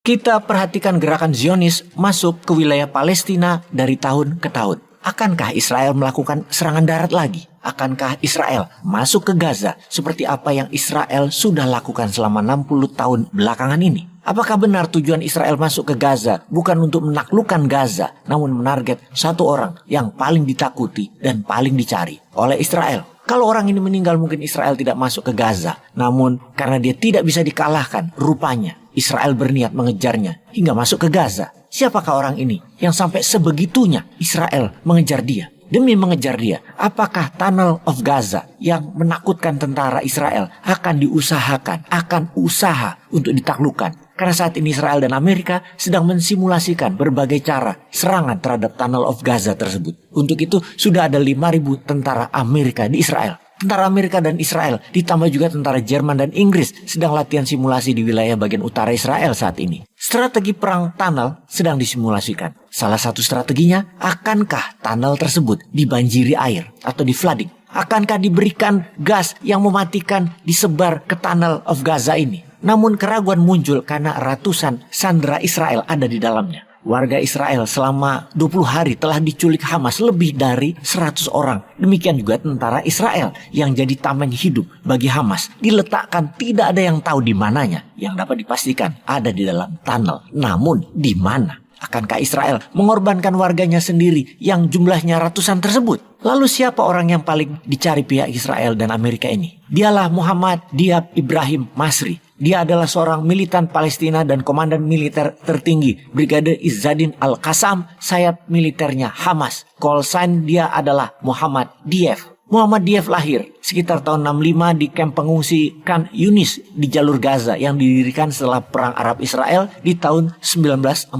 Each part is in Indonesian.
Kita perhatikan gerakan Zionis masuk ke wilayah Palestina dari tahun ke tahun. Akankah Israel melakukan serangan darat lagi? Akankah Israel masuk ke Gaza seperti apa yang Israel sudah lakukan selama 60 tahun belakangan ini? Apakah benar tujuan Israel masuk ke Gaza bukan untuk menaklukkan Gaza, namun menarget satu orang yang paling ditakuti dan paling dicari oleh Israel? Kalau orang ini meninggal mungkin Israel tidak masuk ke Gaza. Namun karena dia tidak bisa dikalahkan, rupanya Israel berniat mengejarnya hingga masuk ke Gaza. Siapakah orang ini yang sampai sebegitunya Israel mengejar dia? Demi mengejar dia, apakah Tunnel of Gaza yang menakutkan tentara Israel akan diusahakan, akan usaha untuk ditaklukkan? Karena saat ini Israel dan Amerika sedang mensimulasikan berbagai cara serangan terhadap Tunnel of Gaza tersebut. Untuk itu sudah ada 5.000 tentara Amerika di Israel. Tentara Amerika dan Israel ditambah juga tentara Jerman dan Inggris sedang latihan simulasi di wilayah bagian utara Israel saat ini. Strategi perang tunnel sedang disimulasikan. Salah satu strateginya, akankah tunnel tersebut dibanjiri air atau di flooding? Akankah diberikan gas yang mematikan disebar ke Tunnel of Gaza ini? Namun keraguan muncul karena ratusan sandera Israel ada di dalamnya. Warga Israel selama 20 hari telah diculik Hamas lebih dari 100 orang. Demikian juga tentara Israel yang jadi tameng hidup bagi Hamas. Diletakkan tidak ada yang tahu di mananya. Yang dapat dipastikan ada di dalam tunnel. Namun di mana? Akankah Israel mengorbankan warganya sendiri yang jumlahnya ratusan tersebut? Lalu siapa orang yang paling dicari pihak Israel dan Amerika ini? Dialah Muhammad Diab Ibrahim Masri. Dia adalah seorang militan Palestina dan komandan militer tertinggi Brigade Izzadin Al-Qassam, sayap militernya Hamas. Call sign dia adalah Muhammad Diyef. Muhammad Diyef lahir sekitar tahun 65 di kamp pengungsi Khan Yunis di jalur Gaza yang didirikan setelah Perang Arab Israel di tahun 1948.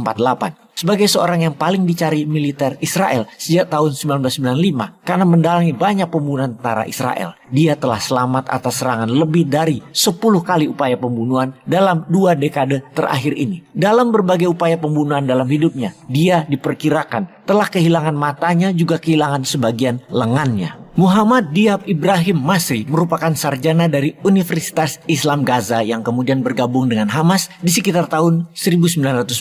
Sebagai seorang yang paling dicari militer Israel sejak tahun 1995 karena mendalangi banyak pembunuhan tentara Israel. Dia telah selamat atas serangan lebih dari 10 kali upaya pembunuhan dalam 2 dekade terakhir ini. Dalam berbagai upaya pembunuhan dalam hidupnya, dia diperkirakan telah kehilangan matanya juga kehilangan sebagian lengannya. Muhammad Diab Ibrahim Masri merupakan sarjana dari Universitas Islam Gaza yang kemudian bergabung dengan Hamas di sekitar tahun 1990.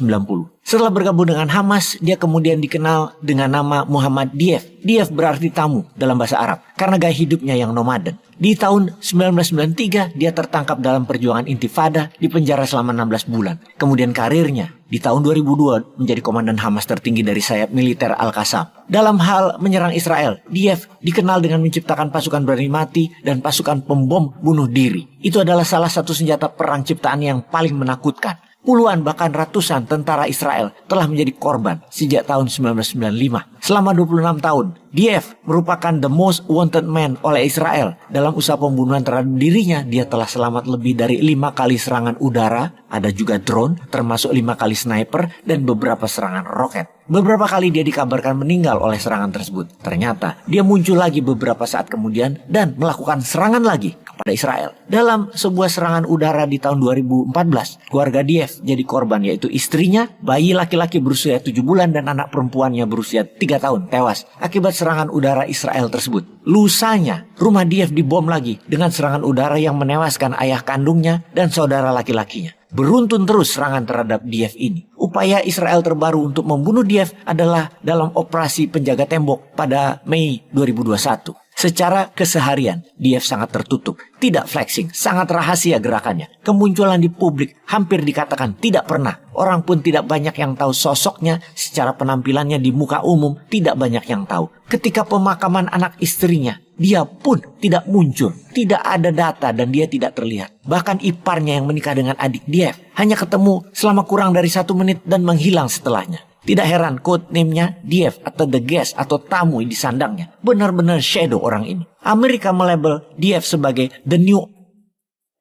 Setelah bergabung dengan Hamas, dia kemudian dikenal dengan nama Muhammad Diyef. Diyef berarti tamu dalam bahasa Arab karena gaya hidupnya yang nomaden. Di tahun 1993, dia tertangkap dalam perjuangan intifada di penjara selama 16 bulan. Kemudian karirnya di tahun 2002 menjadi komandan Hamas tertinggi dari sayap militer Al-Qassam. Dalam hal menyerang Israel, Diyef dikenal dengan menciptakan pasukan berani mati dan pasukan pembom bunuh diri. Itu adalah salah satu senjata perang ciptaan yang paling menakutkan. Puluhan bahkan ratusan tentara Israel telah menjadi korban sejak tahun 1995. Selama 26 tahun, Diyef merupakan the most wanted man oleh Israel. Dalam usaha pembunuhan terhadap dirinya, dia telah selamat lebih dari 5 kali serangan udara, ada juga drone, termasuk 5 kali sniper, dan beberapa serangan roket. Beberapa kali dia dikabarkan meninggal oleh serangan tersebut. Ternyata dia muncul lagi beberapa saat kemudian dan melakukan serangan lagi kepada Israel. Dalam sebuah serangan udara di tahun 2014, keluarga Diyef jadi korban, yaitu istrinya, bayi laki-laki berusia 7 bulan dan anak perempuannya berusia 3 tahun tewas akibat serangan udara Israel tersebut. Lusanya, rumah Diyef dibom lagi dengan serangan udara yang menewaskan ayah kandungnya dan saudara laki-lakinya. Beruntun terus serangan terhadap Diyef ini. Upaya Israel terbaru untuk membunuh Diyef adalah dalam operasi penjaga tembok pada Mei 2021. Secara keseharian, Diyef sangat tertutup, tidak flexing, sangat rahasia gerakannya. Kemunculan di publik hampir dikatakan tidak pernah. Orang pun tidak banyak yang tahu sosoknya, secara penampilannya di muka umum tidak banyak yang tahu. Ketika pemakaman anak istrinya, dia pun tidak muncul, tidak ada data dan dia tidak terlihat. Bahkan iparnya yang menikah dengan adik Diyef hanya ketemu selama kurang dari 1 menit dan menghilang setelahnya. Tidak heran code name-nya Diyef atau the guest atau tamu di sandangnya. Benar-benar shadow orang ini. Amerika melabel Diyef sebagai the new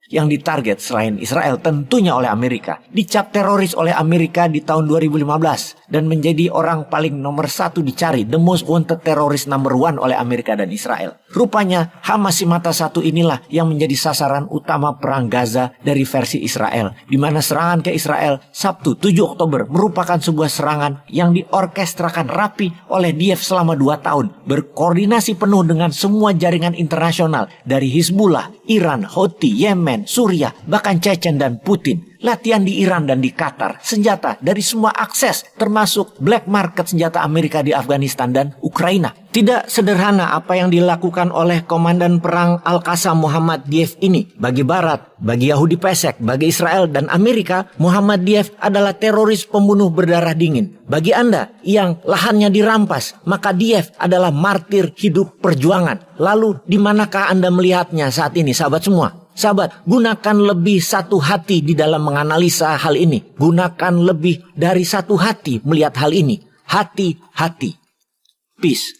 yang ditarget selain Israel tentunya oleh Amerika. Dicap teroris oleh Amerika di tahun 2015 dan menjadi orang paling nomor 1 dicari, the most wanted terrorist number 1 oleh Amerika dan Israel. Rupanya Hamas si mata satu inilah yang menjadi sasaran utama perang Gaza dari versi Israel, di mana serangan ke Israel Sabtu 7 Oktober merupakan sebuah serangan yang diorkestrakan rapi oleh Diyef selama 2 tahun, berkoordinasi penuh dengan semua jaringan internasional dari Hizbullah, Iran, Houthi, Yemen, Chechnya, Suriah, bahkan Chechen dan Putin. Latihan di Iran dan di Qatar, senjata dari semua akses, termasuk black market senjata Amerika di Afghanistan dan Ukraina. Tidak sederhana apa yang dilakukan oleh Komandan Perang Al-Qassam Muhammad Deif ini. Bagi Barat, bagi Yahudi pesek, bagi Israel dan Amerika, Muhammad Deif adalah teroris pembunuh berdarah dingin. Bagi Anda yang lahannya dirampas, maka Deif adalah martir hidup perjuangan. Lalu di manakah Anda melihatnya saat ini, sahabat semua? Sahabat, gunakan lebih satu hati di dalam menganalisa hal ini. Gunakan lebih dari satu hati melihat hal ini. Hati-hati. Peace.